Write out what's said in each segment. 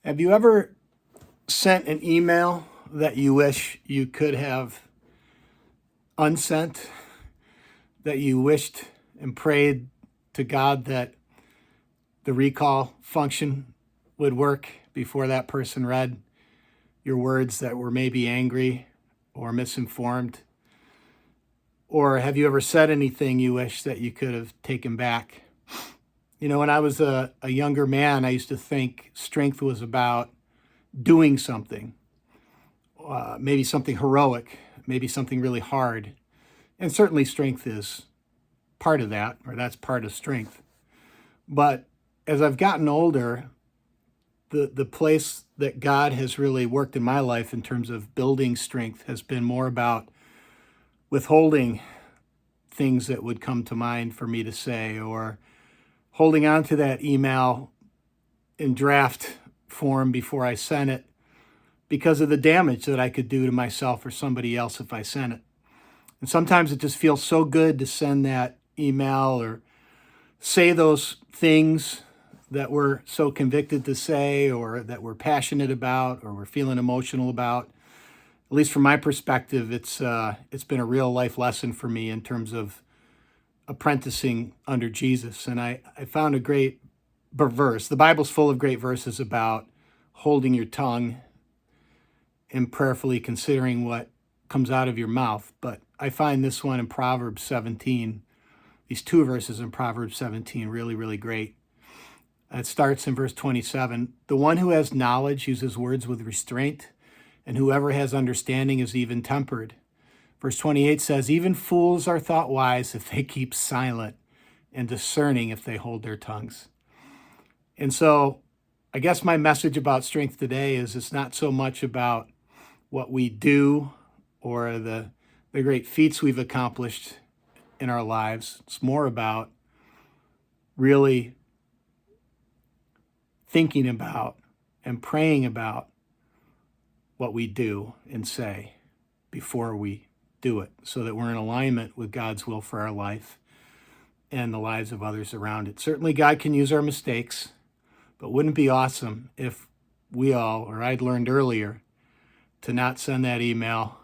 Have you ever sent an email that you wish you could have unsent, that you wished and prayed to God that the recall function would work before that person read your words that were maybe angry or misinformed? Or have you ever said anything you wish that you could have taken back? When I was a younger man, I used to think strength was about doing something, maybe something heroic, maybe something really hard. And certainly strength is part of that, or that's part of strength. But as I've gotten older, the place that God has really worked in my life in terms of building strength has been more about withholding things that would come to mind for me to say, or holding on to that email in draft form before I sent it because of the damage that I could do to myself or somebody else if I sent it. And sometimes it just feels so good to send that email or say those things that we're so convicted to say, or that we're passionate about, or we're feeling emotional about. At least from my perspective, it's been a real life lesson for me in terms of apprenticing under Jesus. And I found a great verse. The Bible's full of great verses about holding your tongue and prayerfully considering what comes out of your mouth. But I find this one in Proverbs 17, these two verses in Proverbs 17, really, really great. It starts in verse 27. The one who has knowledge uses words with restraint, and whoever has understanding is even tempered. Verse 28 says, even fools are thought wise if they keep silent, and discerning if they hold their tongues. And so I guess my message about strength today is it's not so much about what we do or the great feats we've accomplished in our lives. It's more about really thinking about and praying about what we do and say before we do it, so that we're in alignment with God's will for our life and the lives of others around it. Certainly God can use our mistakes, but wouldn't it be awesome if we all, or I'd learned earlier, to not send that email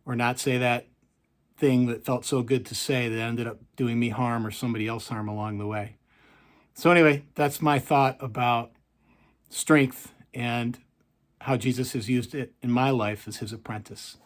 or not say that thing that felt so good to say that ended up doing me harm or somebody else harm along the way. So anyway, that's my thought about strength and how Jesus has used it in my life as his apprentice.